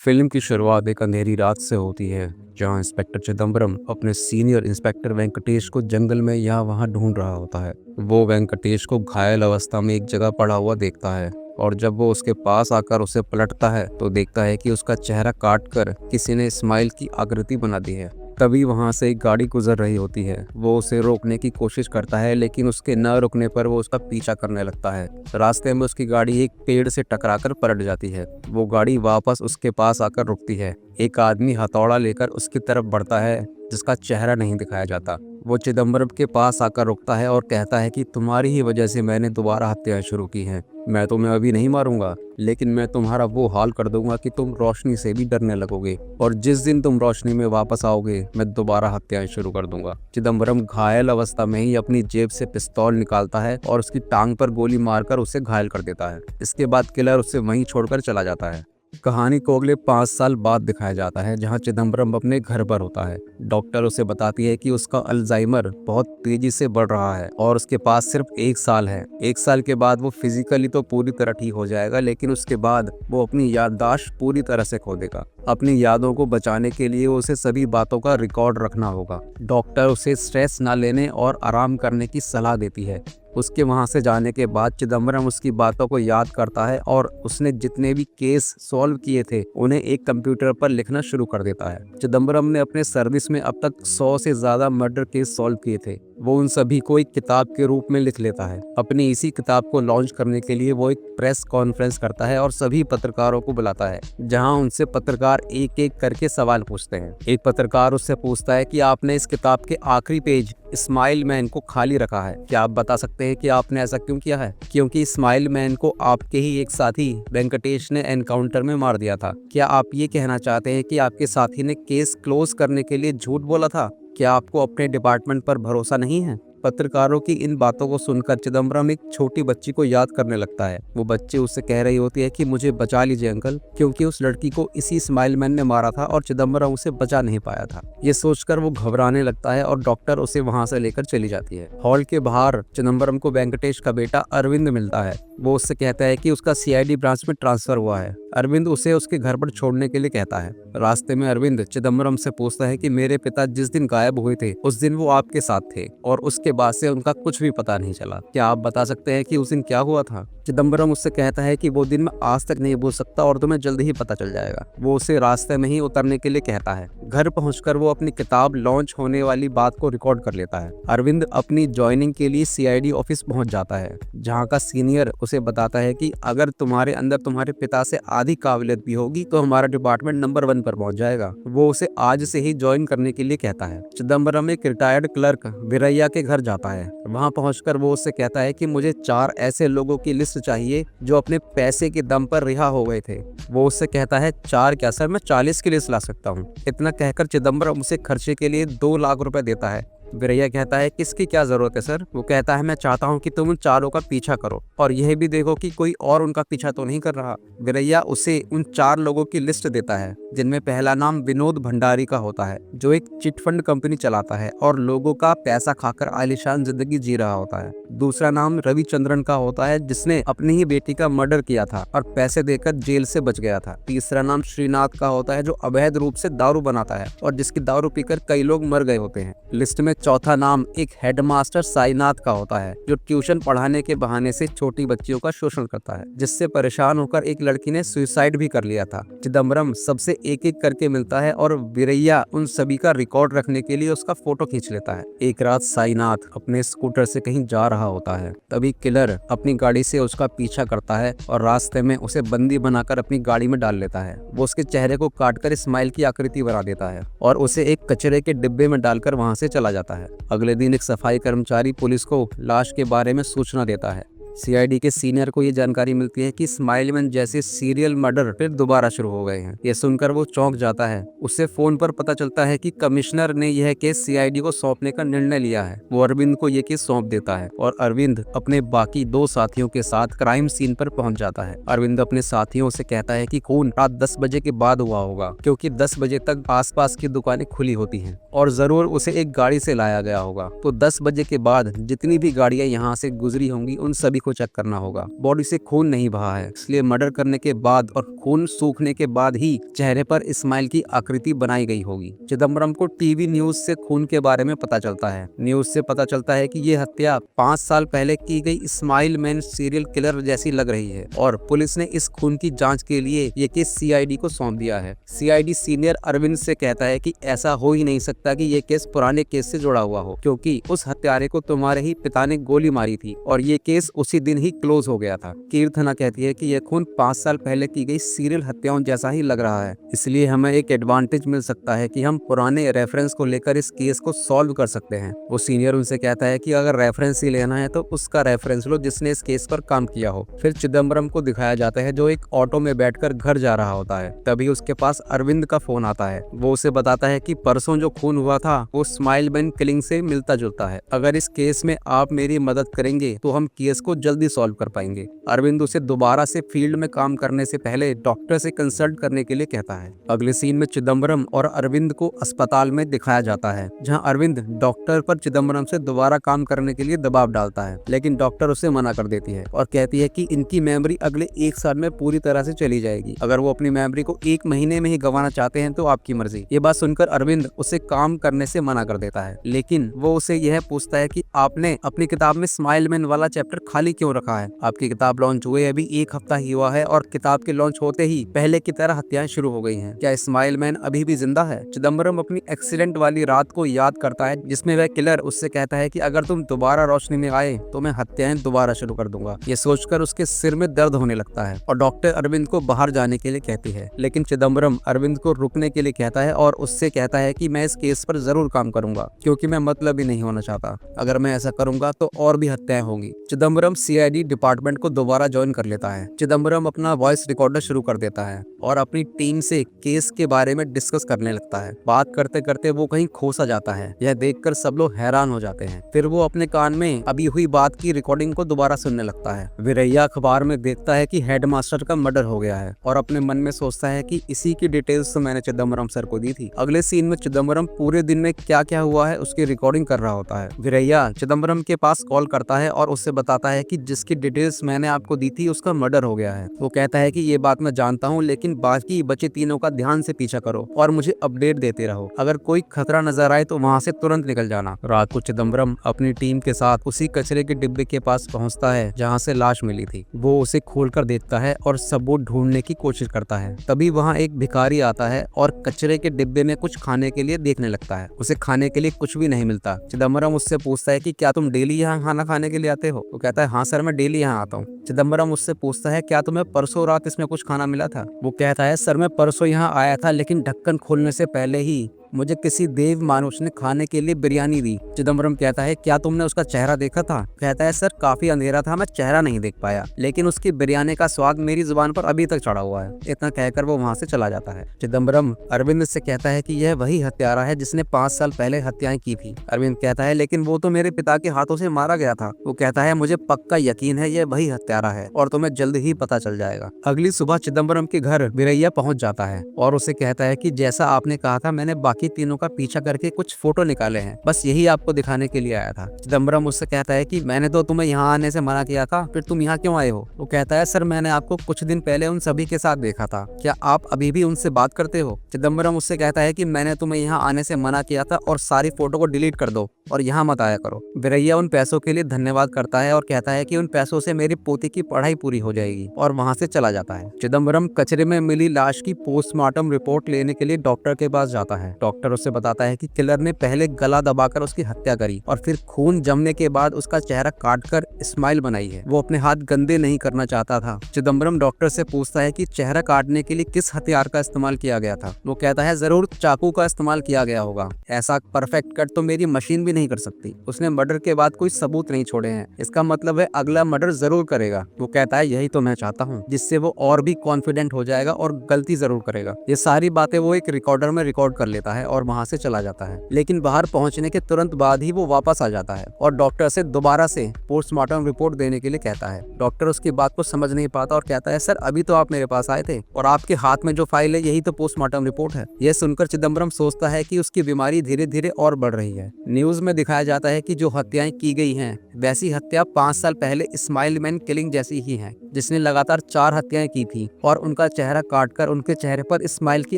Film की शुरुआत एक अंधेरी रात से होती है जहां इंस्पेक्टर चिदम्बरम अपने सीनियर इंस्पेक्टर वेंकटेश को जंगल में यहाँ वहां ढूंढ रहा होता है। वो वेंकटेश को घायल अवस्था में एक जगह पड़ा हुआ देखता है और जब वो उसके पास आकर उसे पलटता है तो देखता है कि उसका चेहरा काट कर किसी ने स्माइल की आकृति बना दी है। तभी वहां से एक गाड़ी गुजर रही होती है। वो उसे रोकने की कोशिश करता है लेकिन उसके न रुकने पर वो उसका पीछा करने लगता है। रास्ते में उसकी गाड़ी एक पेड़ से टकराकर पलट जाती है। वो गाड़ी वापस उसके पास आकर रुकती है। एक आदमी हथौड़ा लेकर उसकी तरफ बढ़ता है जिसका चेहरा नहीं दिखाया जाता। वो चिदम्बरम के पास आकर रुकता है और कहता है कि तुम्हारी ही वजह से मैंने दोबारा हत्याएं शुरू की हैं। मैं तुम्हें अभी नहीं मारूंगा, लेकिन मैं तुम्हारा वो हाल कर दूंगा कि तुम रोशनी से भी डरने लगोगे, और जिस दिन तुम रोशनी में वापस आओगे मैं दोबारा हत्याएं शुरू कर दूंगा। चिदम्बरम घायल अवस्था में ही अपनी जेब से पिस्तौल निकालता है और उसकी टांग पर गोली मारकर उसे घायल कर देता है। इसके बाद किलर उसे वहीं छोड़कर चला जाता है। कहानी को अगले 5 साल बाद दिखाया जाता है जहां चिदम्बरम अपने घर पर होता है। डॉक्टर उसे बताती है कि उसका अल्जाइमर बहुत तेजी से बढ़ रहा है और उसके पास सिर्फ 1 साल है। 1 साल के बाद वो फिजिकली तो पूरी तरह ठीक हो जाएगा, लेकिन उसके बाद वो अपनी याददाश्त पूरी तरह से खो देगा। अपनी यादों को बचाने के लिए उसे सभी बातों का रिकॉर्ड रखना होगा। डॉक्टर उसे स्ट्रेस न लेने और आराम करने की सलाह देती है। उसके वहां से जाने के बाद चिदम्बरम उसकी बातों को याद करता है और उसने जितने भी केस सॉल्व किए थे उन्हें एक कंप्यूटर पर लिखना शुरू कर देता है। चिदम्बरम ने अपने सर्विस में अब तक 100 से ज्यादा मर्डर केस सॉल्व किए थे। वो उन सभी को एक किताब के रूप में लिख लेता है। अपनी इसी किताब को लॉन्च करने के लिए वो एक प्रेस कॉन्फ्रेंस करता है और सभी पत्रकारों को बुलाता है, जहां उनसे पत्रकार एक एक करके सवाल पूछते हैं। एक पत्रकार उससे पूछता है कि आपने इस किताब के आखिरी पेज स्माइल मैन को खाली रखा है, क्या आप बता सकते हैं कि आपने ऐसा क्यों किया है? क्योंकि स्माइल मैन को आपके ही एक साथी वेंकटेश ने एनकाउंटर में मार दिया था। क्या आप ये कहना चाहते हैं कि आपके साथी ने केस क्लोज करने के लिए झूठ बोला था? क्या आपको अपने डिपार्टमेंट पर भरोसा नहीं है? पत्रकारों की इन बातों को सुनकर चिदम्बरम एक छोटी बच्ची को याद करने लगता है। वो बच्ची उससे कह रही होती है कि मुझे बचा लीजिए अंकल, क्योंकि उस लड़की को इसी स्माइल मैन ने मारा था और चिदम्बरम उसे बचा नहीं पाया था। ये सोचकर वो घबराने लगता है और डॉक्टर उसे वहां से लेकर चली जाती है। हॉल के बाहर चिदम्बरम को वेंकटेश का बेटा अरविंद मिलता है। वो उससे कहता है कि उसका सीआईडी ब्रांच में ट्रांसफर हुआ है। अरविंद उसे उसके घर पर छोड़ने के लिए कहता है। रास्ते में अरविंद चिदम्बरम से पूछता है कि मेरे पिता जिस दिन गायब हुए थे उस दिन वो आपके साथ थे और उसके बाद से उनका कुछ भी पता नहीं चला। क्या आप बता सकते हैं कि उस दिन क्या हुआ था? चिदम्बरम उससे कहता है कि वो दिन मैं आज तक नहीं भूल सकता और तुम्हें जल्द ही पता चल जाएगा। वो उसे रास्ते में ही उतरने के लिए कहता है। घर पहुंचकर वो अपनी किताब लॉन्च होने वाली बात को रिकॉर्ड कर लेता है। अरविंद अपनी ज्वाइनिंग के लिए सीआईडी ऑफिस पहुंच जाता है, जहां का सीनियर उसे बताता है कि अगर तुम्हारे अंदर तुम्हारे पिता से आधी काबिलियत भी होगी तो हमारा डिपार्टमेंट नंबर 1 पर पहुंच जाएगा। वो उसे आज से ही ज्वाइन करने के लिए कहता है। चिदम्बरम एक रिटायर्ड क्लर्क वीरैया के घर जाता है। वहां पहुंचकर वो उससे कहता है कि मुझे 4 ऐसे लोगों की लिस्ट चाहिए जो अपने पैसे के दम पर रिहा हो गए थे। वो उससे कहता है 4 क्या सर, मैं 40 की लिस्ट ला सकता हूँ। इतना कहकर चिदम्बरम उसे खर्चे के लिए 2 लाख रुपए देता है। वीरैया कहता है किसकी क्या जरूरत है सर? वो कहता है मैं चाहता हूँ कि तुम उन चारों का पीछा करो और यह भी देखो कि कोई और उनका पीछा तो नहीं कर रहा। वीरैया उसे उन 4 लोगों की लिस्ट देता है, जिनमें पहला नाम विनोद भंडारी का होता है, जो एक चिट फंड कंपनी चलाता है और लोगों का पैसा खाकर आलीशान जिंदगी जी रहा होता है। दूसरा नाम रविचंद्रन का होता है, जिसने अपनी ही बेटी का मर्डर किया था और पैसे देकर जेल से बच गया था। तीसरा नाम श्रीनाथ का होता है, जो अवैध रूप से दारू बनाता है और जिसकी दारू पीकर कई लोग मर गए होते हैं। लिस्ट में चौथा नाम एक हेडमास्टर साईनाथ का होता है, जो ट्यूशन पढ़ाने के बहाने से छोटी बच्चियों का शोषण करता है, जिससे परेशान होकर एक लड़की ने सुसाइड भी कर लिया था। चिदम्बरम सबसे एक एक करके मिलता है और वीरैया उन सभी का रिकॉर्ड रखने के लिए उसका फोटो खींच लेता है। एक रात साईनाथ अपने स्कूटर से कहीं जा रहा होता है, तभी किलर अपनी गाड़ी से उसका पीछा करता है और रास्ते में उसे बंदी बनाकर अपनी गाड़ी में डाल लेता है। वो उसके चेहरे को काटकर स्माइल की आकृति बना देता है और उसे एक कचरे के डिब्बे में डालकर वहां से चला जाता है। अगले दिन एक सफाई कर्मचारी पुलिस को लाश के बारे में सूचना देता है। सीआईडी के सीनियर को ये जानकारी मिलती है कि स्माइल मैन जैसे सीरियल मर्डर फिर दोबारा शुरू हो गए हैं। ये सुनकर वो चौंक जाता है। उससे फोन पर पता चलता है कि कमिश्नर ने यह केस सीआईडी को सौंपने का निर्णय लिया है। वो अरविंद को ये केस सौंप देता है और अरविंद अपने बाकी 2 साथियों के साथ क्राइम सीन पर पहुंच जाता है। अरविंद अपने साथियों से कहता है कि खून रात 10 बजे के बाद हुआ होगा, क्योंकि 10 बजे तक आसपास की दुकानें खुली होती हैं और जरूर उसे एक गाड़ी से लाया गया होगा। तो 10 बजे के बाद जितनी भी गाड़ियां यहाँ से गुजरी होंगी उन सभी को को चेक करना होगा। बॉडी से खून नहीं बहा है, इसलिए मर्डर करने के बाद और खून सूखने के बाद ही चेहरे पर स्माइल की आकृति बनाई गई होगी। चिदम्बरम को टीवी न्यूज से खून के बारे में पता चलता है। न्यूज से पता चलता है कि ये हत्या 5 साल पहले की गई स्माइल मैन सीरियल किलर जैसी लग रही है और पुलिस ने इस खून की जांच के लिए ये केस सीआईडी को सौंप दिया है। सीआईडी सीनियर अरविंद से कहता है कि ऐसा हो ही नहीं सकता कि ये केस पुराने केस से जुड़ा हुआ हो, क्योंकि उस हत्यारे को तुम्हारे ही पिता ने गोली मारी थी और ये केस उसी दिन ही क्लोज हो गया था। कीर्तना कहती है कि यह खून 5 साल पहले की गई सीरियल हत्याओं जैसा ही लग रहा है, इसलिए हमें एक एडवांटेज मिल सकता है कि हम पुराने रेफरेंस को लेकर इस केस को सॉल्व कर सकते हैं। वो सीनियर उनसे कहता है कि अगर रेफरेंस ही लेना है तो उसका रेफरेंस लो जिसने इस केस पर काम किया हो। फिर चिदम्बरम को दिखाया जाता है जो एक ऑटो में बैठकर घर जा रहा होता है। तभी उसके पास अरविंद का फोन आता है। वो उसे बताता है कि परसों जो खून हुआ था वो स्माइल मैन किलिंग से मिलता जुलता है। अगर इस केस में आप मेरी मदद करेंगे तो हम केस को जल्दी सॉल्व कर पाएंगे। अरविंद उसे दोबारा से फील्ड में काम करने से पहले डॉक्टर से कंसल्ट करने के लिए कहता है। अगले सीन में चिदम्बरम और अरविंद को अस्पताल में दिखाया जाता है, जहां अरविंद डॉक्टर पर चिदम्बरम से दोबारा काम करने के लिए दबाव डालता है, लेकिन डॉक्टर उसे मना कर देती है और कहती है कि इनकी मेमोरी अगले 1 साल में पूरी तरह से चली जाएगी। अगर वो अपनी मेमोरी को 1 महीने में ही गंवाना चाहते हैं तो आपकी मर्जी। ये बात सुनकर अरविंद उसे काम करने से मना कर देता है, लेकिन वो उसे यह पूछता है कि आपने अपनी किताब में स्माइल मैन वाला चैप्टर खाली क्यों रखा है? आपकी किताब लॉन्च हुए अभी 1 हफ्ता ही हुआ है और किताब के लॉन्च होते ही पहले की तरह हत्याएं शुरू हो गई हैं। क्या स्माइल मैन अभी भी जिंदा है? चिदम्बरम अपनी एक्सीडेंट वाली रात को याद करता है जिसमें वह किलर उससे कहता है कि अगर तुम दोबारा रोशनी में आए तो मैं हत्याएं दोबारा शुरू कर दूंगा। ये सोचकर उसके सिर में दर्द होने लगता है और डॉक्टर अरविंद को बाहर जाने के लिए कहती है, लेकिन चिदम्बरम अरविंद को रुकने के लिए कहता है और उससे कहता है कि मैं इस केस पर जरूर काम करूंगा, क्योंकि मैं मतलब ही नहीं होना चाहता। अगर मैं ऐसा करूंगा तो और भी हत्याएं होंगी। चिदम्बरम सीआईडी डिपार्टमेंट को दोबारा ज्वाइन कर लेता है। चिदम्बरम अपना वॉइस रिकॉर्डर शुरू कर देता है और अपनी टीम से केस के बारे में डिस्कस करने लगता है। बात करते करते वो कहीं खो सा जाता है। यह देखकर सब लोग हैरान हो जाते हैं। फिर वो अपने कान में अभी हुई बात की रिकॉर्डिंग को दोबारा सुनने लगता है। वीरैया अखबार में देखता है कि हेडमास्टर का मर्डर हो गया है और अपने मन में सोचता है कि इसी की डिटेल्स तो मैंने चिदम्बरम सर को दी थी। अगले सीन में चिदम्बरम पूरे दिन में क्या क्या हुआ है उसकी रिकॉर्डिंग कर रहा होता है। वीरैया चिदम्बरम के पास कॉल करता है और उससे बताता है कि जिसकी डिटेल्स मैंने आपको दी थी उसका मर्डर हो गया है। वो कहता है कि ये बात मैं जानता हूँ, लेकिन बाकी बचे तीनों का ध्यान से पीछा करो और मुझे अपडेट देते रहो। अगर कोई खतरा नजर आए तो वहाँ से तुरंत निकल जाना। रात को चिदम्बरम अपनी टीम के साथ उसी कचरे के डिब्बे के पास पहुँचता है जहाँ से लाश मिली थी। वो उसे खोलकर देखता है और सबूत ढूंढने की कोशिश करता है। तभी वहाँ एक भिखारी आता है और कचरे के डिब्बे में कुछ खाने के लिए देखने लगता है। उसे खाने के लिए कुछ भी नहीं मिलता। चिदम्बरम उससे पूछता है कि क्या तुम डेली यहाँ खाना खाने के लिए आते हो? वो कहता है हाँ सर, मैं डेली यहाँ आता हूँ। चिदम्बरम उससे पूछता है क्या तुम्हें परसों रात इसमें कुछ खाना मिला था? वो कहता है सर, मैं परसों यहाँ आया था, लेकिन ढक्कन खोलने से पहले ही मुझे किसी देव मानुष ने खाने के लिए बिरयानी दी। चिदम्बरम कहता है क्या तुमने उसका चेहरा देखा था? कहता है सर, काफी अंधेरा था, मैं चेहरा नहीं देख पाया, लेकिन उसकी बिरयानी का स्वाद मेरी जुबान पर अभी तक चढ़ा हुआ है। इतना कहकर वो वहाँ से चला जाता है। चिदम्बरम अरविंद से कहता है कि यह वही हत्यारा है जिसने 5 साल पहले हत्याएं की थी। अरविंद कहता है लेकिन वो तो मेरे पिता के हाथों से मारा गया था। वो कहता है मुझे पक्का यकीन है यह वही हत्यारा है और तुम्हें जल्द ही पता चल जाएगा। अगली सुबह चिदम्बरम के घर वीरैया पहुंच जाता है और उसे कहता है कि जैसा आपने कहा था मैंने बाकी तीनों का पीछा करके कुछ फोटो निकाले हैं, बस यही आपको दिखाने के लिए आया था। चिदम्बरम उससे कहता है कि मैंने तो तुम्हें यहाँ आने से मना किया था, फिर तुम यहाँ क्यों आए हो? वो कहता है सर, मैंने आपको कुछ दिन पहले उन सभी के साथ देखा था, क्या आप अभी भी उनसे बात करते हो? चिदम्बरम उससे कहता है कि मैंने तुम्हें यहाँ आने से मना किया था और सारी फोटो को डिलीट कर दो और यहाँ मत आया करो। वीरैया उन पैसों के लिए धन्यवाद करता है और कहता है कि उन पैसों से मेरी पोती की पढ़ाई पूरी हो जाएगी और वहाँ से चला जाता है। चिदम्बरम कचरे में मिली लाश की पोस्टमार्टम रिपोर्ट लेने के लिए डॉक्टर के पास जाता है। डॉक्टर उससे बताता है कि किलर ने पहले गला दबाकर उसकी हत्या करी और फिर खून जमने के बाद उसका चेहरा काटकर स्माइल बनाई है। वो अपने हाथ गंदे नहीं करना चाहता था। चिदम्बरम डॉक्टर से पूछता है कि चेहरा काटने के लिए किस हथियार का इस्तेमाल किया गया था। वो कहता है जरूर चाकू का इस्तेमाल किया गया होगा, ऐसा परफेक्ट कट तो मेरी मशीन भी नहीं कर सकती। उसने मर्डर के बाद कोई सबूत नहीं छोड़े हैं, इसका मतलब है अगला मर्डर जरूर करेगा। वो कहता है यही तो मैं चाहता हूँ, जिससे वो और भी कॉन्फिडेंट हो जाएगा और गलती जरूर करेगा। ये सारी बातें वो एक रिकॉर्डर में रिकॉर्ड कर लेता है है और वहाँ से चला जाता है। लेकिन बाहर पहुँचने के तुरंत बाद ही वो वापस आ जाता है और डॉक्टर से दोबारा से पोस्टमार्टम रिपोर्ट देने के लिए कहता है। डॉक्टर उसकी बात को समझ नहीं पाता और कहता है, सर अभी तो आप मेरे पास आए थे और आपके हाथ में जो फाइल है यही तो पोस्टमार्टम रिपोर्ट है। यह सुनकर चिदम्बरम सोचता है कि उसकी बीमारी धीरे धीरे और बढ़ रही है। न्यूज में दिखाया जाता है कि जो हत्याएं की गई हैं वैसी हत्या 5 साल पहले स्माइल मैन किलिंग जैसी ही है, जिसने लगातार 4 हत्याएं की थी और उनका चेहरा काटकर उनके चेहरे पर स्माइल की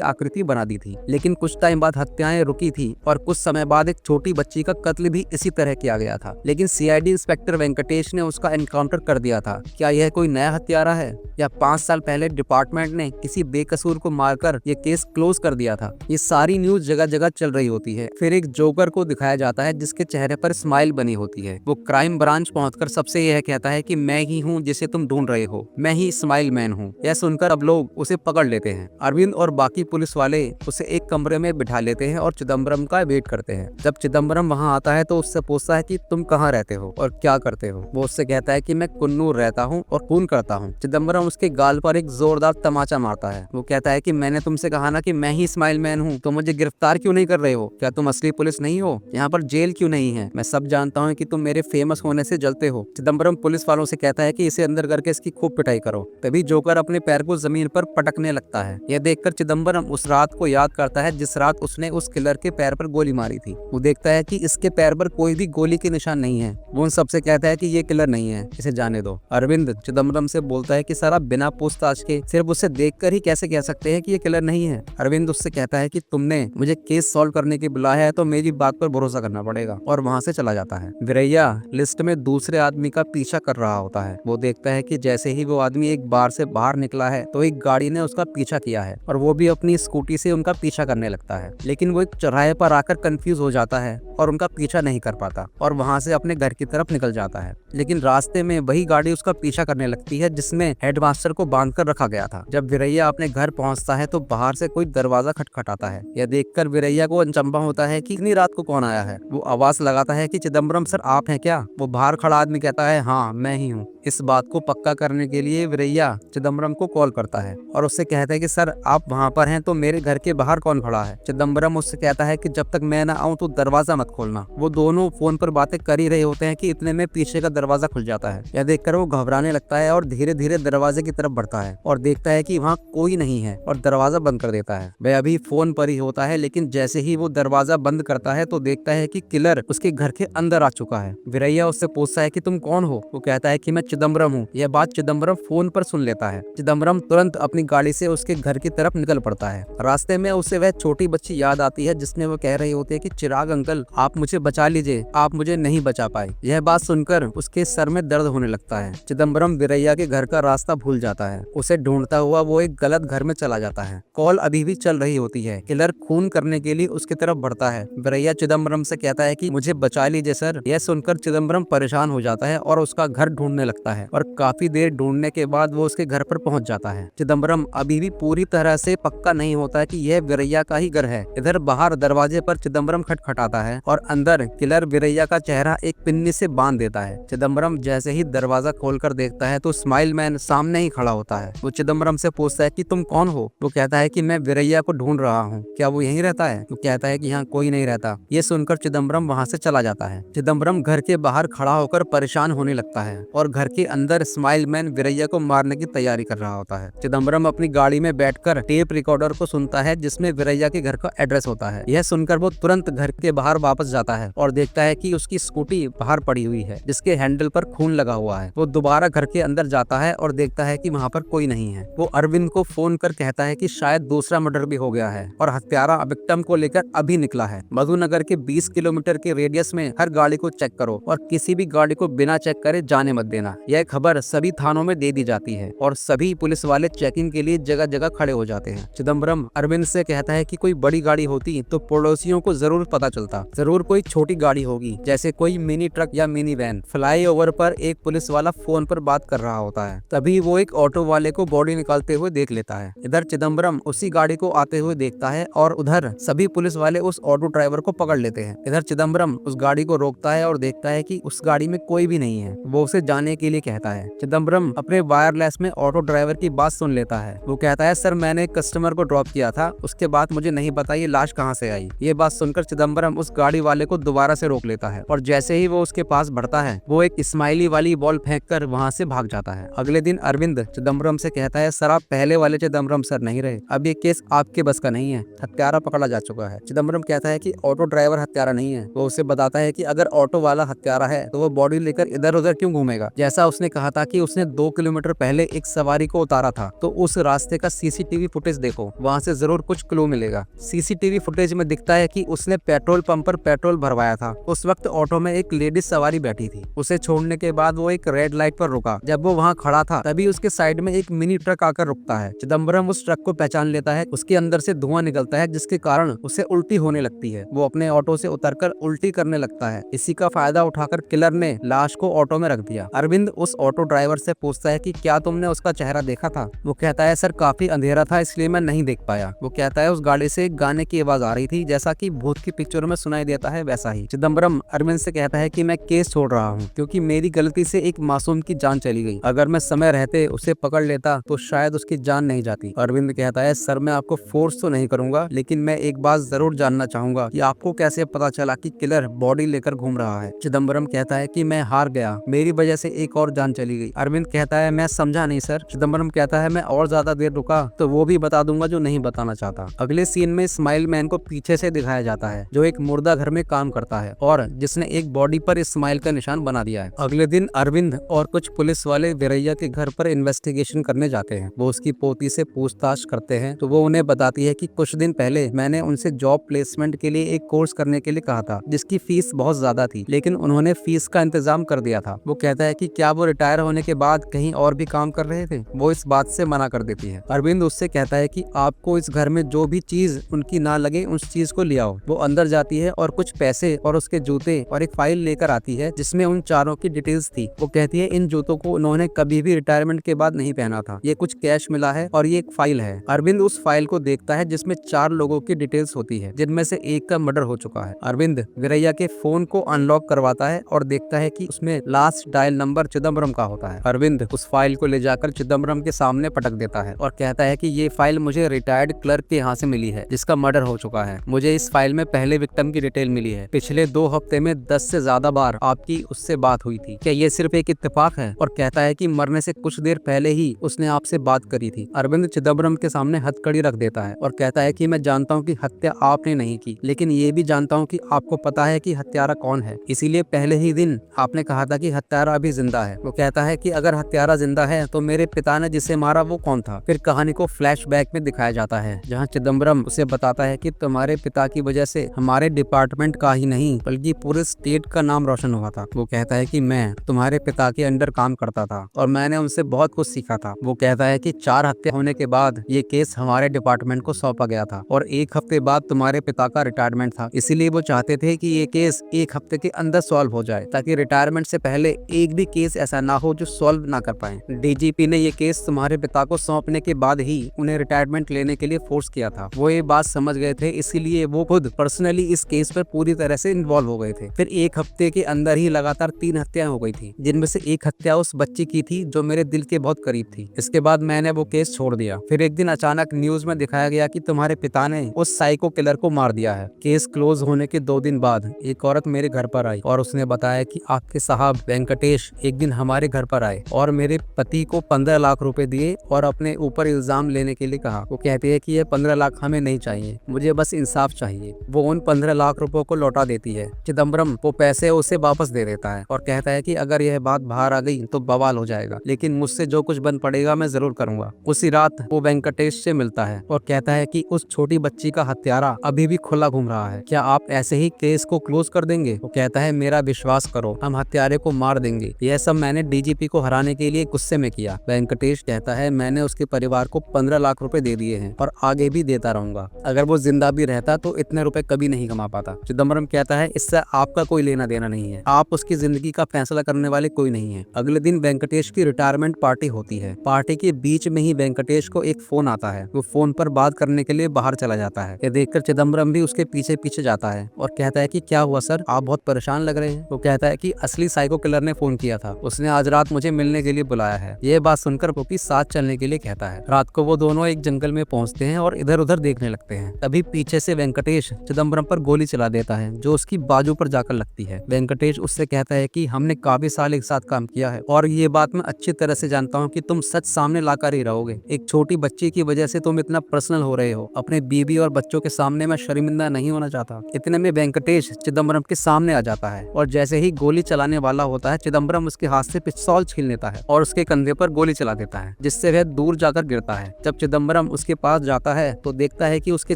आकृति बना दी थी। लेकिन कुछ टाइम बाद हत्याएं रुकी थी और कुछ समय बाद एक छोटी बच्ची का कत्ल भी इसी तरह किया गया था। लेकिन सीआईडी इंस्पेक्टर वेंकटेश ने उसका एनकाउंटर कर दिया था। क्या यह कोई नया हत्यारा है या 5 साल पहले डिपार्टमेंट ने किसी बेकसूर को मारकर यह केस क्लोज कर दिया था? ये सारी न्यूज जगह जगह चल रही होती है। फिर एक जोकर को दिखाया जाता है जिसके चेहरे पर स्माइल बनी होती है। वो क्राइम ब्रांच पहुंचकर सबसे यह कहता है कि मैं ही हूँ जिसे तुम ढूंढ रहे हो, मैं ही स्माइल मैन हूँ। यह सुनकर अब लोग उसे पकड़ लेते हैं। अरविंद और बाकी पुलिस वाले उसे एक कमरे में बिठा लेते हैं और चिदम्बरम का वेट करते हैं। जब चिदम्बरम वहाँ आता है तो उससे पूछता है कि तुम कहाँ रहते हो और क्या करते हो। वो उससे कहता है कि मैं कुन्नूर रहता हूँ और खून करता हूँ। चिदम्बरम उसके गाल पर एक जोरदार तमाचा मारता है। वो कहता है कि मैंने तुमसे कहा ना कि मैं ही स्माइल मैन हूँ, तो मुझे गिरफ्तार क्यों नहीं कर रहे हो? क्या तुम असली पुलिस नहीं हो? यहाँ पर जेल क्यों नहीं है? मैं सब जानता हूँ कि तुम मेरे फेमस होने से जलते हो। चिदम्बरम पुलिस वालों से कहता है कि इसे अंदर करके इसकी खूब पिटाई करो। तभी जोकर अपने पैर को जमीन पर पटकने लगता है। यह देखकर चिदम्बरम उस रात को याद करता है जिस रात उसने उस किलर के पैर पर गोली मारी थी। वो देखता है कि इसके पैर पर कोई भी गोली के निशान नहीं है। वो उन सबसे कहता है कि ये किलर नहीं है, इसे जाने दो। अरविंद चिदम्बरम से बोलता है कि सर आप बिना पूछताछ के सिर्फ उसे देखकर ही कैसे कह सकते हैं कि ये किलर नहीं है? अरविंद उससे कहता है कि तुमने मुझे केस सॉल्व करने के बुलाया है तो मेरी बात पर भरोसा करना पड़ेगा, और वहाँ से चला जाता है। वीरैया लिस्ट में दूसरे आदमी का पीछा कर रहा होता है। वो देखता है कि जैसे ही वो आदमी एक बार से बाहर निकला है तो एक गाड़ी ने उसका पीछा किया है और वो भी अपनी स्कूटी से उनका पीछा करने लगता है। लेकिन वो एक चौराहे पर आकर कंफ्यूज हो जाता है और उनका पीछा नहीं कर पाता और वहाँ से अपने घर की तरफ निकल जाता है। लेकिन रास्ते में वही गाड़ी उसका पीछा करने लगती है जिसमें हेडमास्टर को बांधकर रखा गया था। जब वीरैया अपने घर पहुंचता है तो बाहर से कोई दरवाजा खटखटाता है। यह देखकर वीरैया को अचंभा होता है कि इतनी रात को कौन आया है। वो आवाज लगाता है कि चिदम्बरम सर आप हैं क्या? वो बाहर खड़ा आदमी कहता है हाँ मैं ही हूँ। इस बात को पक्का करने के लिए वीरैया चिदम्बरम को कॉल करता है और उससे कहता है कि सर आप वहाँ पर हैं तो मेरे घर के बाहर कौन खड़ा है? चिदम्बरम उससे कहता है कि जब तक मैं ना आऊँ तो दरवाजा मत खोलना। वो दोनों फोन पर बातें कर ही रहे होते हैं कि इतने में पीछे का दरवाजा खुल जाता है। यह देखकर वो घबराने लगता है और धीरे धीरे दरवाजे की तरफ बढ़ता है और देखता है कि वहाँ कोई नहीं है और दरवाजा बंद कर देता है। वह अभी फोन पर ही होता है, लेकिन जैसे ही वो दरवाजा बंद करता है तो देखता है कि किलर उसके घर के अंदर आ चुका है। वीरैया उससे पूछता है कि तुम कौन हो? वो कहता है कि मैं चिदम्बरम हूँ। यह बात चिदम्बरम फोन पर सुन लेता है। चिदम्बरम तुरंत अपनी गाड़ी से उसके घर की तरफ निकल पड़ता है। रास्ते में उसे वह छोटी बच्ची याद आती है जिसने वो कह रही होती है कि चिराग अंकल आप मुझे बचा लीजिए, आप मुझे नहीं बचा पाए। यह बात सुनकर उसके सर में दर्द होने लगता है। चिदम्बरम वीरैया के घर का रास्ता भूल जाता है। उसे ढूंढता हुआ वो एक गलत घर में चला जाता है। कॉल अभी भी चल रही होती है। किलर खून करने के लिए उसकी तरफ बढ़ता है। वीरैया चिदम्बरम से कहता है कि मुझे बचा लीजिए सर। यह सुनकर चिदम्बरम परेशान हो जाता है और उसका घर ढूंढने लगता है और काफी देर ढूंढने के बाद वो उसके घर पर पहुंच जाता है। चिदम्बरम अभी भी पूरी तरह से पक्का नहीं होता कि यह वीरैया का ही घर है। इधर बाहर दरवाजे पर चिदम्बरम खटखटाता है और अंदर किलर वीरैया का चेहरा एक पिन्नी से बांध देता है। चिदम्बरम जैसे ही दरवाजा खोलकर देखता है तो स्माइल मैन सामने ही खड़ा होता है। वो चिदम्बरम से पूछता है कि तुम कौन हो? वो कहता है कि मैं वीरैया को ढूंढ रहा हूँ, क्या वो यहीं रहता है? वो कहता है कि यहाँ कोई नहीं रहता। ये सुनकर चिदम्बरम वहाँ से चला जाता है। चिदम्बरम घर के बाहर खड़ा होकर परेशान होने लगता है और घर के अंदर स्माइल मैन वीरैया को मारने की तैयारी कर रहा होता है। चिदम्बरम अपनी गाड़ी में बैठकर टेप रिकॉर्डर को सुनता है जिसमें वीरैया के घर का एड्रेस होता है। यह सुनकर वो तुरंत घर के बाहर वापस जाता है और देखता है कि उसकी स्कूटी बाहर पड़ी हुई है जिसके हैंडल पर खून लगा हुआ है। वो दोबारा घर के अंदर जाता है और देखता है कि वहाँ पर कोई नहीं है। वो अरविंद को फोन कर कहता है कि शायद दूसरा मर्डर भी हो गया है और हत्यारा विक्टिम को लेकर अभी निकला है। मधुनगर के 20 किलोमीटर के रेडियस में हर गाड़ी को चेक करो और किसी भी गाड़ी को बिना चेक करे जाने मत देना। यह खबर सभी थानों में दे दी जाती है और सभी पुलिस वाले चेकिंग के लिए जगह जगह खड़े हो जाते हैं। चिदम्बरम अरविंद से कहता है कि कोई बड़ी गाड़ी होती तो पड़ोसियों को जरूर पता चलता। जरूर कोई छोटी गाड़ी होगी जैसे कोई मिनी ट्रक या मिनी वैन। फ्लाईओवर पर एक पुलिस वाला फोन पर बात कर रहा होता है। तभी वो एक ऑटो वाले को बॉडी निकालते हुए देख लेता है। इधर चिदम्बरम उसी गाड़ी को आते हुए देखता है और उधर सभी पुलिस वाले उस ऑटो ड्राइवर को पकड़ लेते हैं। इधर चिदम्बरम उस गाड़ी को रोकता है और देखता है कि उस गाड़ी में कोई भी नहीं है। वो उसे जाने के लिए कहता है। चिदम्बरम अपने वायरलेस में ऑटो ड्राइवर की बात सुन लेता है। वो कहता है, सर मैंने एक कस्टमर को ड्रॉप किया था, उसके बाद मुझे नहीं पता ये लाश कहाँ से आई। ये बात सुनकर चिदम्बरम उस गाड़ी वाले को दोबारा से रोक लेता है और जैसे ही वो उसके पास बढ़ता है वो एक स्माइली वाली बॉल फेंक कर वहाँ से भाग जाता है। अगले दिन अरविंद चिदम्बरम से कहता है, सर आप पहले वाले चिदम्बरम सर नहीं रहे, अब ये केस आपके बस का नहीं है, हत्यारा पकड़ा जा चुका है। चिदम्बरम कहता है कि ऑटो ड्राइवर हत्यारा नहीं है। वो उसे बताता है कि अगर ऑटो वाला हत्यारा है तो वो बॉडी लेकर इधर उधर क्यों घूमेगा। जैसा उसने कहा था कि उसने 2 किलोमीटर पहले एक सवारी को उतारा था, तो उस रास्ते का सीसीटीवी फुटेज देखो, वहाँ से जरूर कुछ क्लू मिलेगा। सीसीटीवी फुटेज में दिखता है कि उसने पेट्रोल पंप पर पेट्रोल भरवाया था। उस वक्त ऑटो में एक लेडीज सवारी बैठी थी। उसे छोड़ने के बाद वो एक रेड लाइट पर रुका। जब वो वहाँ खड़ा था तभी उसके साइड में एक मिनी ट्रक आकर रुकता है। चिदम्बरम उस ट्रक को पहचान लेता है। उसके अंदर से धुआं निकलता है जिसके कारण उसे उल्टी होने लगती है। वो अपने ऑटो से उतरकर उल्टी करने लगता है। इसी का फायदा उठाकर किलर ने लाश को ऑटो में रख दिया। अरविंद उस ऑटो ड्राइवर से पूछता है कि क्या तुमने उसका चेहरा देखा था। वो कहता है, सर काफी अंधेरा था इसलिए मैं नहीं देख पाया। वो कहता है, उस गाड़ी से एक गाने की आवाज आ रही थी, जैसा कि भूत की पिक्चरों में सुनाई देता है वैसा ही। चिदम्बरम अरविंद से कहता है कि मैं केस छोड़ रहा हूँ क्योंकि मेरी गलती से एक मासूम की जान चली गई। अगर मैं समय रहते उसे पकड़ लेता तो शायद उसकी जान नहीं जाती। अरविंद कहता है, सर मैं आपको फोर्स तो नहीं करूंगा, लेकिन मैं एक बात जरूर जानना चाहूंगा कि आपको कैसे पता चला कि किलर बॉडी लेकर घूम रहा है। चिदम्बरम कहता है कि मैं हार गया, मेरी वजह से एक और जान चली गई। अरविंद कहता है, मैं समझा नहीं सर। चिदम्बरम कहता है, मैं और ज्यादा देर रुका तो वो भी बता दूंगा जो नहीं बताना चाहता। अगले सीन में स्माइल मैन को पीछे से दिखाया जाता है, जो एक मुर्दा घर में काम करता है और जिसने एक बॉडी पर स्माइल का निशान बना दिया है। अगले दिन अरविंद और कुछ पुलिस वाले वीरैया के घर पर इन्वेस्टिगेशन करने जाते हैं। वो उसकी पोती से पूछताछ करते हैं तो वो उन्हें बताती है कि कुछ दिन पहले मैंने उनसे जॉब प्लेसमेंट के लिए एक कोर्स करने के लिए कहा था, जिसकी फीस बहुत ज्यादा थी, लेकिन उन्होंने फीस का इंतजाम कर दिया था। वो कहता है कि क्या वो रिटायर होने के बाद कहीं और भी काम कर रहे थे। वो इस बात से मना कर देती है। अरविंद उससे कहता है कि आपको इस घर में जो भी चीज उनकी ना लगे उस चीज को ले आओ। वो अंदर जाती है और कुछ पैसे और उसके जूते और एक फाइल लेकर आती है जिसमें उन चारों की डिटेल्स थी। वो कहती है, इन जूतों को उन्होंने कभी भी रिटायरमेंट के बाद नहीं पहना था, ये कुछ कैश मिला है और ये एक फाइल है। अरविंद उस फाइल को देखता है जिसमें 4 लोगों की डिटेल्स होती है, जिनमें से एक का मर्डर हो चुका है। अरविंद वीरैया के फोन को अनलॉक करवाता है और देखता है कि उसमें लास्ट डायल नंबर चिदम्बरम का होता है। अरविंद उस फाइल को ले जाकर चिदम्बरम के सामने पटक देता है और कहता है कि ये फाइल मुझे रिटायर्ड क्लर्क के यहाँ से मिली है जिसका मर्डर हो चुका है। मुझे इस फाइल में पहले विक्टिम की डिटेल मिली है। पिछले 2 हफ्ते में 10 से ज्यादा बार आपकी उससे बात हुई थी, क्या ये सिर्फ एक इत्तेफाक है। और कहता है कि मरने से कुछ देर पहले ही उसने आपसे बात करी थी। अरविंद चिदम्बरम के सामने हथकड़ी रख देता है और कहता है कि मैं जानता हूँ कि हत्या आपने नहीं की, लेकिन ये भी जानता हूँ कि आपको पता है कि हत्यारा कौन है, इसीलिए पहले ही दिन आपने कहा था कि हत्यारा अभी जिंदा है। वो कहता है कि अगर हत्यारा जिंदा है तो मेरे पिता ने जिसे मारा वो कौन था। फिर कहानी को फ्लैशबैक में दिखाया जाता है जहाँ चिदम्बरम उसे बताता है कि तुम्हारे पिता की वजह से हमारे डिपार्टमेंट का ही नहीं बल्कि पूरे स्टेट का नाम रोशन हुआ था। वो कहता है कि मैं तुम्हारे पिता के अंडर काम करता था और मैंने उनसे बहुत कुछ सीखा था। वो कहता है कि 4 हत्या होने के बाद ये केस हमारे डिपार्टमेंट को सौंपा गया था और 1 हफ्ते बाद तुम्हारे पिता का रिटायरमेंट था, इसीलिए वो चाहते थे कि ये केस 1 हफ्ते के अंदर सॉल्व हो जाए ताकि रिटायरमेंट से पहले एक भी केस ऐसा ना हो जो सॉल्व ना कर पाए। डीजीपी ने ये केस तुम्हारे पिता को सौंपने के बाद ही उन्हें रिटायरमेंट लेने के लिए फोर्स किया था। वो ये बात समझ गए थे, इसीलिए वो खुद पर्सनली इस केस पर पूरी तरह से इन्वॉल्व हो गए थे। फिर 1 हफ्ते के अंदर ही लगातार 3 हत्याएं हो गई थी, जिनमें से एक हत्या उस बच्ची की थी जो मेरे दिल के बहुत करीब थी। इसके बाद मैंने वो केस छोड़ दिया। फिर एक दिन अचानक न्यूज में दिखाया गया कि तुम्हारे पिता ने उस साइको किलर को मार दिया है। केस क्लोज होने के 2 दिन बाद एक औरत मेरे घर पर आई और उसने बताया कि आपके साहब वेंकटेश एक दिन हमारे घर पर आए और मेरे पति को 15 लाख रुपए दिए और अपने ऊपर इल्जाम लेने के लिए कहा। वो कहती है कि ये 15 लाख हमें नहीं चाहिए, मुझे बस इंसाफ चाहिए। वो उन 15 लाख रुपयों को लौटा देती है। चिदम्बरम वो पैसे उसे वापस दे देता है और कहता है कि अगर यह बात बाहर आ गई तो बवाल हो जाएगा, लेकिन मुझसे जो कुछ बन पड़ेगा मैं जरूर करूंगा। उसी रात वो वेंकटेश से मिलता है और कहता है कि उस छोटी बच्ची का हत्यारा अभी भी खुला घूम रहा है, क्या आप ऐसे ही केस को क्लोज कर देंगे। वो कहता है, मेरा विश्वास करो, हम हत्यारे को मार देंगे। यह सब मैंने डीजीपी को हराने के लिए गुस्से में किया। वेंकटेश कहता है, मैंने उसके परिवार को 15 लाख रुपए दे दिए हैं और आगे भी देता रहूंगा। अगर वो जिंदा भी रहता तो इतने रुपए कभी नहीं कमा पाता। चिदम्बरम कहता है, इससे आपका कोई लेना देना नहीं है, आप उसकी जिंदगी का फैसला करने वाले कोई नहीं है। अगले दिन वेंकटेश की रिटायरमेंट पार्टी होती है। पार्टी के बीच में ही वेंकटेश को एक फोन आता है। वो फोन पर बात करने के लिए बाहर चला जाता है। ये देखकर चिदम्बरम भी उसके पीछे पीछे जाता है और कहता है कि क्या हुआ सर, आप बहुत परेशान लग रहे हैं। वो कहता है कि असली साइको किलर ने फोन किया था उसने आज रात मुझे मिलने के लिए बुलाया है। यह बात सुनकर पॉपी साथ चलने के लिए कहता है। रात को वो दोनों एक जंगल में पहुंचते हैं और इधर उधर देखने लगते हैं। तभी पीछे से वेंकटेश चिदम्बरम पर गोली चला देता है, जो उसकी बाजू पर जाकर लगती है। वेंकटेश उससे कहता है कि हमने काफी साल एक साथ काम किया है और ये बात मैं अच्छी तरह से जानता हूँ कि तुम सच सामने लाकर ही रहोगे। एक छोटी बच्ची की वजह से तुम इतना पर्सनल हो रहे हो। अपने बीवी और बच्चों के सामने मैं शर्मिंदा नहीं होना चाहता। इतने में वेंकटेश चिदम्बरम के सामने आ जाता है और जैसे ही गोली चलाने वाला होता है, चिदम्बरम उसके हाथ से पिस्तौल छीन लेता है और उसके कंधे पर गोली चला देता है, जिससे वह दूर जाकर गिरता है। जब चिदम्बरम उसके पास जाता है तो देखता है कि उसके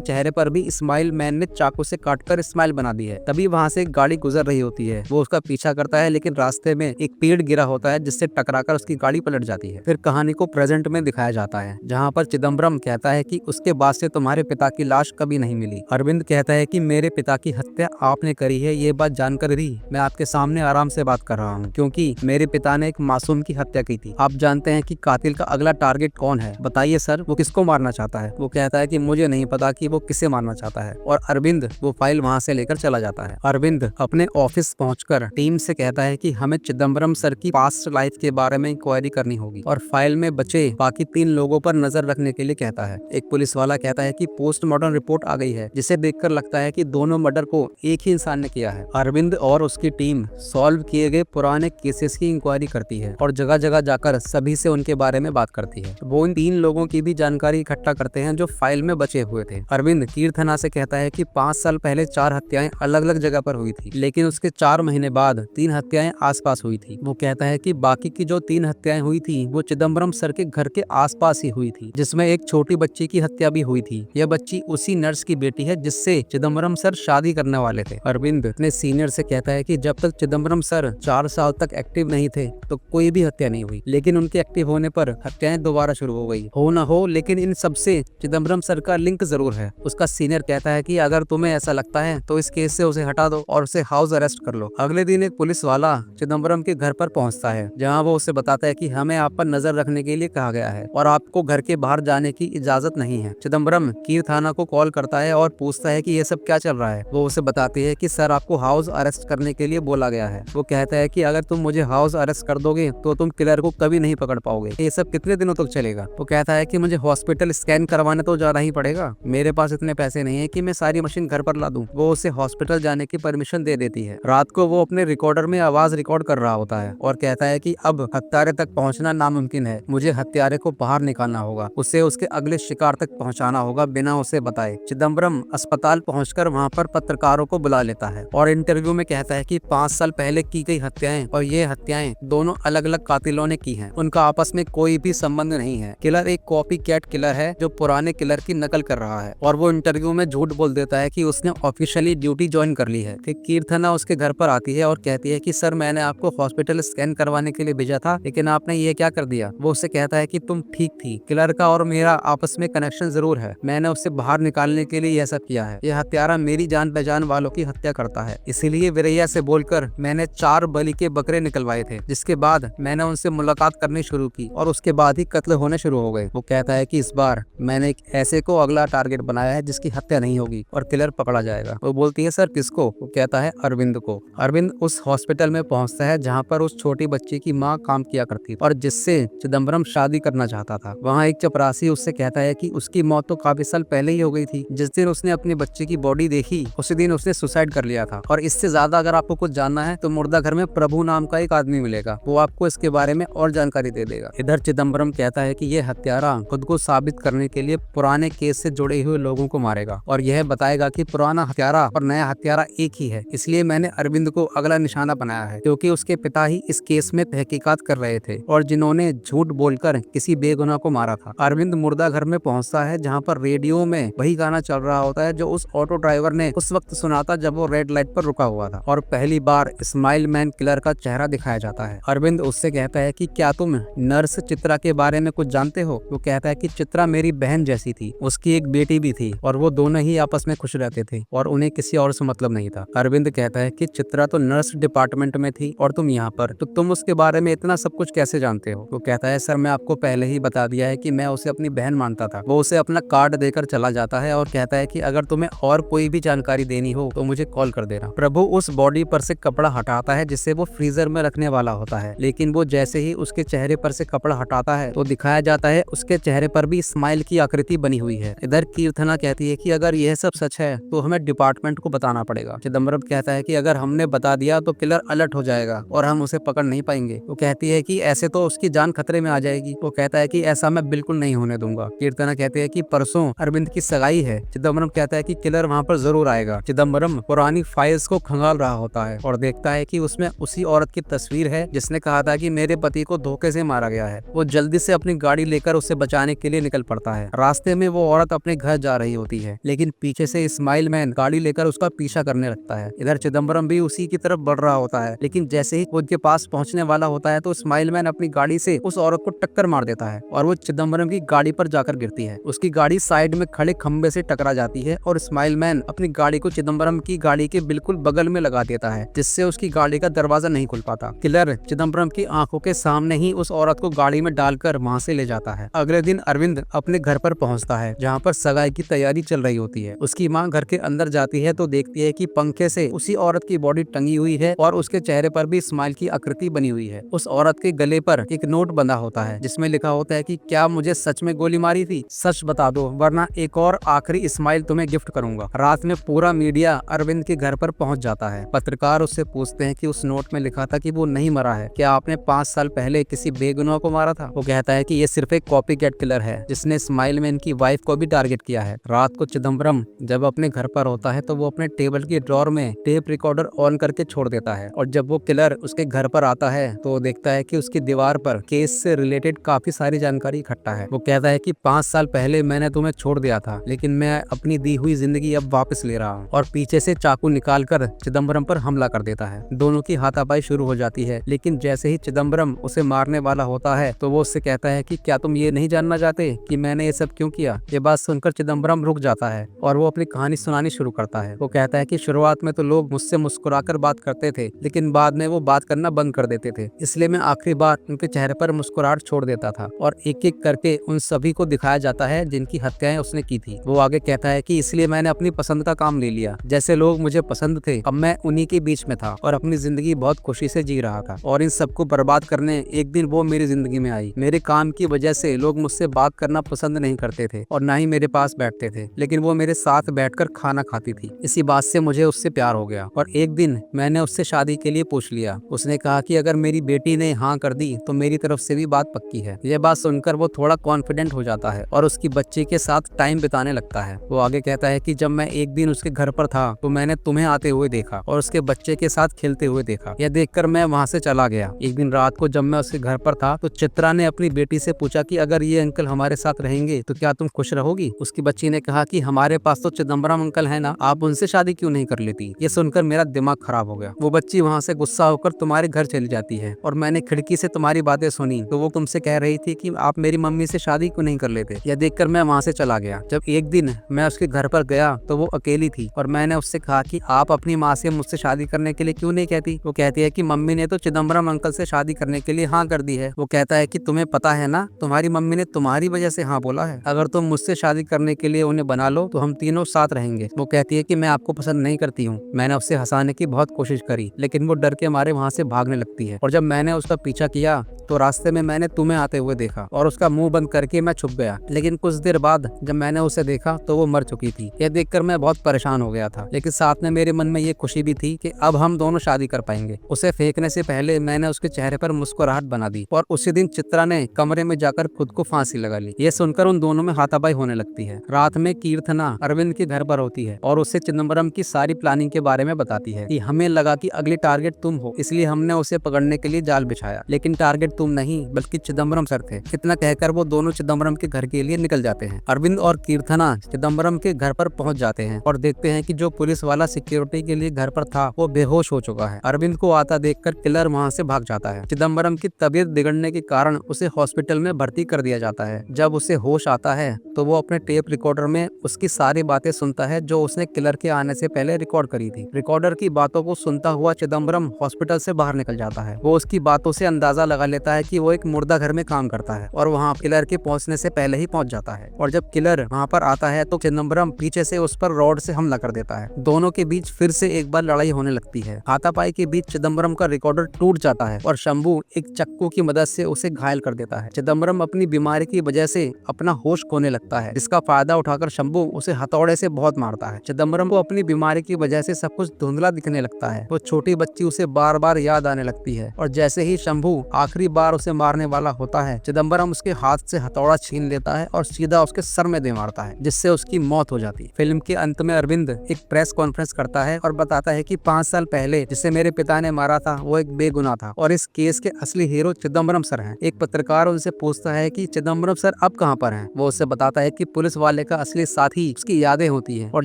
चेहरे पर भी इस्माइल मैन ने चाकू से काटकर स्माइल बना दी है। तभी वहाँ से एक गाड़ी गुजर रही होती है। वो उसका पीछा करता है, लेकिन रास्ते में एक पेड़ गिरा होता है, जिससे टकराकर उसकी गाड़ी पलट जाती है। फिर कहानी को प्रेजेंट में दिखाया जाता है, जहाँ पर चिदम्बरम कहता है कि उसके बाद से तुम्हारे पिता की लाश कभी नहीं मिली। अरविंद कहता है कि मेरे पिता की हत्या आपने करी है, ये बात जानकर भी मैं आपके सामने आराम से बात कर रहा हूँ, क्योंकि मेरे पिता ने एक मासूम की हत्या की थी। आप जानते हैं कि कातिल का अगला टारगेट कौन है? बताइए सर, वो किसको मारना चाहता है? वो कहता है कि मुझे नहीं पता कि वो किसे मारना चाहता है, और अरविंद वो फाइल वहाँ से लेकर चला जाता है। अरविंद अपने ऑफिस पहुंचकर टीम से कहता है कि हमें चिदम्बरम सर की पास्ट लाइफ के बारे में इंक्वायरी करनी होगी और फाइल में बचे बाकी 3 लोगों पर नजर रखने के लिए कहता है। एक पुलिस वाला कहता है कि पोस्टमार्टम रिपोर्ट आ गई है, जिसे देखकर लगता है कि दोनों मर्डर को एक ही इंसान ने किया है। अरविंद और उसकी टीम सॉल्व किए गए पुराने केसेस की इंक्वायरी करती है और जगह जगह जाकर सभी से उनके बारे में बात करती है। वो इन 3 लोगों की भी जानकारी इकट्ठा करते हैं जो फाइल में बचे हुए थे। अरविंद कीर्थना से कहता है कि 5 साल पहले 4 हत्याएं अलग अलग जगह पर हुई थी, लेकिन उसके 4 महीने बाद 3 हत्याएं आसपास हुई थी। वो कहता है कि बाकी की जो 3 हत्याएं हुई थी वो चिदम्बरम सर के घर के आसपास ही हुई थी, जिसमें एक छोटी बच्ची की हत्या भी हुई थी। यह बच्ची उसी नर्स की बेटी है जिससे चिदम्बरम सर शादी करने वाले थे। अरविंद अपने सीनियर से कहता है कि जब तक चिदम्बरम सर 4 साल तक एक्टिव नहीं थे तो कोई भी हत्या नहीं हुई, लेकिन उनके एक्टिव होने पर हत्याएं दोबारा शुरू हो गई। हो ना हो, लेकिन इन सबसे चिदम्बरम सर का लिंक जरूर है। उसका सीनियर कहता है कि अगर तुम्हें ऐसा लगता है तो इस केस से उसे हटा दो और उसे हाउस अरेस्ट कर लो। अगले दिन एक पुलिस वाला चिदम्बरम के घर पर पहुंचता है, जहां वो उसे बताता है कि हमें आप पर नजर रखने के लिए कहा गया है और आपको घर के बाहर जाने की इजाजत नहीं है। चिदम्बरम कीर्थना को कॉल करता है और पूछता है कि ये सब क्या चल रहा है। वो उसे बताती है कि सर आपको हाउस अरेस्ट करने के लिए बोला गया है। वो कहता है कि अगर तुम मुझे हाउस अरेस्ट कर दोगे तो तुम किलर को कभी नहीं पकड़ पाओगे। ये सब कितने दिनों तक चलेगा? वो कहता है कि मुझे हॉस्पिटल स्कैन करवाने तो जाना ही पड़ेगा। मेरे पास इतने पैसे नहीं है कि मैं सारी मशीन घर पर ला दूं। वो उसे हॉस्पिटल जाने की परमिशन दे देती है। रात को वो अपने रिकॉर्डर में आवाज रिकॉर्ड कर रहा होता है और कहता है कि अब हत्यारे तक पहुंचना नामुमकिन है। मुझे हत्यारे को बाहर निकालना होगा, उसे उसके अगले शिकार तक पहुंचाना होगा बिना उसे बताए। चिदम्बरम अस्पताल पहुंचकर वहां पर पत्रकारों को बुला लेता है और इंटरव्यू में कहता है कि 5 साल पहले की गई हत्याएं और ये हत्याएं दोनों अलग अलग कातिलों ने की हैं। उनका आपस में कोई भी संबंध नहीं है। किलर एक कॉपी कैट किलर है जो पुराने किलर की नकल कर रहा है, और वो इंटरव्यू में झूठ बोल देता है कि उसने ऑफिशियली ड्यूटी ज्वाइन कर ली है। फिर कीर्थना उसके घर पर आती है और कहती है कि सर मैंने आपको हॉस्पिटल स्कैन करवाने के लिए भेजा था, लेकिन आपने ये क्या कर दिया? वो उससे कहता है कि तुम ठीक थी, किलर का और मेरा आपस में कनेक्शन जरूर है। मैंने उससे बाहर निकालने के लिए यह सब किया है। यह हत्यारा मेरी जान पहचान वालों की हत्या करता है, इसीलिए विरैया से बोलकर मैंने 4 बलि के बकरे निकलवाए थे, जिसके बाद मैंने उनसे मुलाकात करनी शुरू की और उसके बाद ही कत्ल होने शुरू हो गए। वो कहता है कि इस बार मैंने एक ऐसे को अगला टारगेट बनाया है जिसकी हत्या नहीं होगी और किलर पकड़ा जाएगा। वो बोलती है सर किसको? वो कहता है अरविंद को। अरविंद उस हॉस्पिटल में पहुंचता है जहां पर उस छोटी बच्ची की मां काम किया करती थी और जिससे चिदम्बरम शादी करना चाहता था। वहां एक चपरासी उससे कहता है कि उसकी मौत तो काफी साल पहले ही हो गई थी। जिस दिन उसने अपने बच्चे की बॉडी देखी उसी दिन उसने सुसाइड कर लिया था। और इससे ज्यादा अगर आपको कुछ जानना है तो मुर्दा घर में प्रभु नाम का एक आदमी मिलेगा, वो आपको इसके बारे में और जानकारी दे देगा। इधर चिदम्बरम कहता है कि यह हत्यारा खुद को साबित करने के लिए पुराने केस से जुड़े हुए लोगों को मारेगा और यह बताएगा कि पुराना हत्यारा और नया हत्यारा एक ही है। इसलिए मैंने अरविंद को अगला निशाना बनाया है, क्योंकि उसके पिता ही इस केस में तहकीकात कर रहे थे और जिन्होंने झूठ बोलकर किसी बेगुनाह को मारा था। अरविंद मुर्दा घर में पहुंचता है जहां पर रेडियो में वही गाना चल रहा होता है जो उस ऑटो ड्राइवर ने उस वक्त सुना था जब वो रेड लाइट पर रुका हुआ था, और पहली बार स्माइल मैन किलर का चेहरा दिखाया जाता है। अरविंद उससे कहता है कि क्या तुम नर्स चित्रा के बारे में कुछ जानते हो? वो कहता है कि चित्रा मेरी बहन जैसी थी, उसकी एक बेटी भी थी और वो दोनों ही आपस में खुश रहते थे और उन्हें किसी और से मतलब नहीं था। अरविंद कहता है कि चित्रा तो नर्स डिपार्टमेंट में थी और तुम यहाँ पर, तो तुम उसके बारे में इतना सब कुछ कैसे जानते हो? वो कहता है सर मैं आपको पहले ही बता दिया है कि मैं उसे अपनी बहन मानता था। वो उसे अपना कार्ड देकर चला जाता है और कहता है कि अगर तुम्हें और कोई भी जानकारी देनी हो तो मुझे कॉल कर देना। प्रभु उस बॉडी पर से कपड़ा हटाता है जिसे वो फ्रीजर में रखने देने वाला होता है, लेकिन वो जैसे ही उसके चेहरे पर से कपड़ा हटाता है तो दिखाया जाता है उसके चेहरे पर भी स्माइल की आकृति बनी हुई है। इधर कीर्थना कहती है कि अगर यह सब सच है तो हमें डिपार्टमेंट को बताना पड़ेगा। चिदम्बरम कहता है कि अगर हमने बता दिया तो किलर अलर्ट हो जाएगा और हम उसे पकड़ नहीं पाएंगे। वो कहती है कि ऐसे तो उसकी जान खतरे में आ जाएगी। वो कहता है कि ऐसा मैं बिल्कुल नहीं होने दूंगा। कीर्तना कहती है कि परसों अरविंद की सगाई है। चिदम्बरम कहता है कि किलर वहाँ पर जरूर आएगा। चिदम्बरम पुरानी फाइल्स को खंगाल रहा होता है और देखता है कि उसमें उसी औरत की तस्वीर है जिसने कहा था कि मेरे पति को धोखे से मारा गया है। वो जल्दी से अपनी गाड़ी लेकर उसे बचाने के लिए निकल पड़ता है। रास्ते में वो औरत अपने घर जा रही होती है, लेकिन पीछे से स्माइल मैन गाड़ी लेकर उसका पीछा करने लगता है। इधर चिदम्बरम भी उसी की तरफ बढ़ रहा होता है, लेकिन जैसे ही वो उनके पास पहुंचने वाला होता है तो स्माइल मैन अपनी गाड़ी से उस औरत को टक्कर मार देता है और वो चिदम्बरम की गाड़ी पर जाकर गिरती है। उसकी गाड़ी साइड में खड़े खंबे से टकरा जाती है और स्माइल मैन अपनी गाड़ी को चिदम्बरम की गाड़ी के बिल्कुल बगल में लगा देता है, जिससे उसकी गाड़ी का दरवाजा नहीं खुल पाता। किलर चिदम्बरम की आंखों के सामने ही उस औरत को गाड़ी में डालकर वहाँ से ले जाता है। अगले दिन अरविंद अपने घर पर पहुँचता है, जहाँ पर सगाई की तैयारी चल रही होती है। उसकी माँ घर के अंदर जाती है तो देखती है कि पंखे से उसी औरत की बॉडी टंगी हुई है और उसके चेहरे पर भी स्माइल की आकृति बनी हुई है। उस औरत के गले पर एक नोट बंधा होता है जिसमें लिखा होता है कि क्या मुझे सच में गोली मारी थी? सच बता दो, वरना एक और आखिरी स्माइल तुम्हें गिफ्ट करूंगा। रात में पूरा मीडिया अरविंद के घर पर पहुंच जाता है। पत्रकार उससे पूछते हैं कि उस नोट में लिखा था कि वो नहीं मरा है, क्या आपने 5 साल पहले किसी बेगुनाह को मारा था? वो कहता है कि ये सिर्फ एक कॉपी कैट किलर है जिसने स्माइल मैन की वाइफ को भी टारगेट किया है। रात को चिदम्बरम जब अपने घर पर होता है तो वो अपने टेबल की ड्रॉर में टेप रिकॉर्डर ऑन करके छोड़ देता है और जब वो किलर उसके घर पर आता है तो वो देखता है कि उसकी दीवार पर केस से रिलेटेड काफी सारी जानकारी इकट्ठा है। वो कहता है कि 5 साल पहले मैंने तुम्हें छोड़ दिया था, लेकिन मैं अपनी दी हुई जिंदगी अब वापस ले रहा हूँ, और पीछे से चाकू निकालकर चिदम्बरम पर हमला कर देता है। दोनों की हाथापाई शुरू हो जाती है, लेकिन जैसे ही चिदम्बरम उसे मारने वाला होता है तो वो उससे कहता है कि क्या तुम ये नहीं जानना चाहते कि मैंने ये सब क्यों किया? ये बात सुनकर चिदम्बरम रुक जाता है और वो अपनी कहानी सुनानी शुरू करता है। वो कहता है कि शुरुआत में तो लोग मुझसे मुस्कुराकर बात करते थे, लेकिन बाद में वो बात करना बंद कर देते थे, इसलिए मैं आखिरी बार उनके चेहरे पर मुस्कुराहट छोड़ देता था और एक एक करके उन सभी को दिखाया जाता है जिनकी हत्याएं उसने की थी। वो आगे कहता है कि इसलिए मैंने अपनी पसंद का काम ले लिया। जैसे लोग मुझे पसंद थे, अब मैं उन्हीं के बीच में था और अपनी जिंदगी बहुत खुशी से जी रहा था, और इन सबको बर्बाद करने एक दिन वो मेरी जिंदगी में आई। मेरे काम की वजह से लोग मुझसे बात करना पसंद नहीं करते थे और ना ही मेरे पास बैठते थे, लेकिन वो मेरे साथ बैठकर खाना खाती थी। इसी बात से मुझे उससे प्यार हो गया और एक दिन मैंने उससे शादी के लिए पूछ लिया। उसने कहा कि अगर मेरी बेटी ने हाँ कर दी तो मेरी तरफ से भी बात पक्की है। यह बात सुनकर वो थोड़ा कॉन्फिडेंट हो जाता है और उसकी बच्ची के साथ टाइम बिताने लगता है। वो आगे कहता है कि जब मैं एक दिन उसके घर पर था तो मैंने तुम्हें आते हुए देखा और उसके बच्चे के साथ खेलते हुए देखा। यह देखकर मैं वहाँ से चला गया। एक दिन रात को जब मैं उसके घर पर था तो चित्रा ने अपनी बेटी से पूछा कि अगर ये अंकल हमारे साथ रहेंगे तो क्या तुम खुश रहोगी? उसकी बच्ची ने कहा कि हमारे पास तो चिदम्बरम अंकल है ना, आप उनसे शादी क्यों नहीं कर लेती? ये सुनकर मेरा दिमाग खराब हो गया। वो बच्ची वहाँ से गुस्सा होकर तुम्हारे घर चली जाती है और मैंने खिड़की से तुम्हारी बातें सुनी तो वो तुमसे कह रही थी कि आप मेरी मम्मी से शादी क्यों नहीं कर लेते। यह देखकर मैं वहाँ से चला गया। जब एक दिन मैं उसके घर पर गया तो वो अकेली थी और मैंने उससे कहा कि आप अपनी माँ से मुझसे शादी करने के लिए क्यों नहीं कहती? वो कहती है कि मम्मी ने तो चिदम्बरम अंकल से शादी करने के लिए हाँ कर दी है। वो कहता है कि तुम्हें पता है ना, तुम्हारी मम्मी ने तुम्हारी वजह से हाँ बोला है। अगर तुम मुझसे शादी करने के लिए उन्हें बना लो तो हम तीनों साथ रहेंगे। वो कहती है कि मैं आपको पसंद नहीं करती हूँ। मैंने उससे हंसाने की बहुत कोशिश करी, लेकिन वो डर के मारे वहाँ से भागने लगती है और जब मैंने उसका पीछा किया तो रास्ते में मैंने तुम्हें आते हुए देखा और उसका मुंह बंद करके मैं छुप गया। लेकिन कुछ देर बाद जब मैंने उसे देखा तो वो मर चुकी थी। यह देखकर मैं बहुत परेशान हो गया था, लेकिन साथ में मेरे मन में ये खुशी भी थी कि अब हम दोनों शादी कर पाएंगे। उसे फेंकने से पहले मैंने उसके चेहरे पर मुस्कुराहट बना दी और उसी दिन चित्रा ने कमरे में जाकर खुद को फांसी लगा ली। ये सुनकर उन दोनों में हाथापाई होने लगती है। रात में कीर्थना अरविंद के घर पर होती है और उसे चिदम्बरम की सारी प्लानिंग के बारे में बताती है कि हमें लगा कि अगली टारगेट तुम हो, इसलिए हमने उसे पकड़ने के लिए जाल बिछाया, लेकिन टारगेट तुम नहीं बल्कि चिदम्बरम सर थे। इतना कहकर वो दोनों चिदम्बरम के घर के लिए निकल जाते हैं। अरविंद और कीर्थना चिदम्बरम के घर पर पहुंच जाते हैं और देखते हैं कि जो पुलिस वाला सिक्योरिटी के लिए घर पर था वो बेहोश हो चुका है। अरविंद को आता देखकर किलर वहां से भाग जाता है। चिदम्बरम की तबीयत बिगड़ने के कारण उसे हॉस्पिटल में भर्ती कर दिया जाता है। जब उसे होश आता है तो वो अपने टेप रिकॉर्डर में उसकी सारी बातें सुनता है जो उसने किलर के आने से पहले रिकॉर्ड करी थी। रिकॉर्डर की बातों को सुनता हुआ चिदम्बरम हॉस्पिटल से बाहर निकल जाता है। वो उसकी बातों से अंदाजा लगा लेता है कि वो एक मुर्दा घर में काम करता है और वहाँ किलर के पहुंचने से पहले ही पहुंच जाता है। और जब किलर वहाँ पर आता है तो चिदम्बरम पीछे से उस पर रॉड से हमला कर देता है। दोनों के बीच फिर से एक बार लड़ाई होने लगती है। हाथापाई के बीच चिदम्बरम का रिकॉर्डर पाउडर टूट जाता है और शंभू एक चक्कू की मदद से उसे घायल कर देता है। चिदम्बरम अपनी बीमारी की वजह से अपना होश खोने लगता है, जिसका फायदा उठाकर शंभू उसे हथौड़े से बहुत मारता है। चिदम्बरम को अपनी बीमारी की वजह से सब कुछ धुंधला दिखने लगता है। वो छोटी बच्ची उसे बार बार याद आने लगती है और जैसे ही शंभू आखिरी बार उसे मारने वाला होता है, चिदम्बरम उसके हाथ से हथौड़ा छीन लेता है और सीधा उसके सर में दे मारता है, जिससे उसकी मौत हो जाती है। फिल्म के अंत में अरविंद एक प्रेस कॉन्फ्रेंस करता है और बताता है कि 5 साल पहले जिसे मेरे पिता ने मारा था वो एक बेगुनाह था और इस केस के असली हीरो चिदम्बरम सर हैं। एक पत्रकार उनसे पूछता है कि चिदम्बरम सर अब कहाँ पर हैं? वो उससे बताता है कि पुलिस वाले का असली साथी उसकी यादें होती हैं और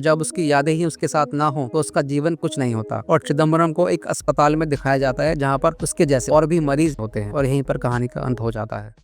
जब उसकी यादें ही उसके साथ ना हो तो उसका जीवन कुछ नहीं होता। और चिदम्बरम को एक अस्पताल में दिखाया जाता है जहाँ पर उसके जैसे और भी मरीज होते हैं और यहीं पर कहानी का अंत हो जाता है।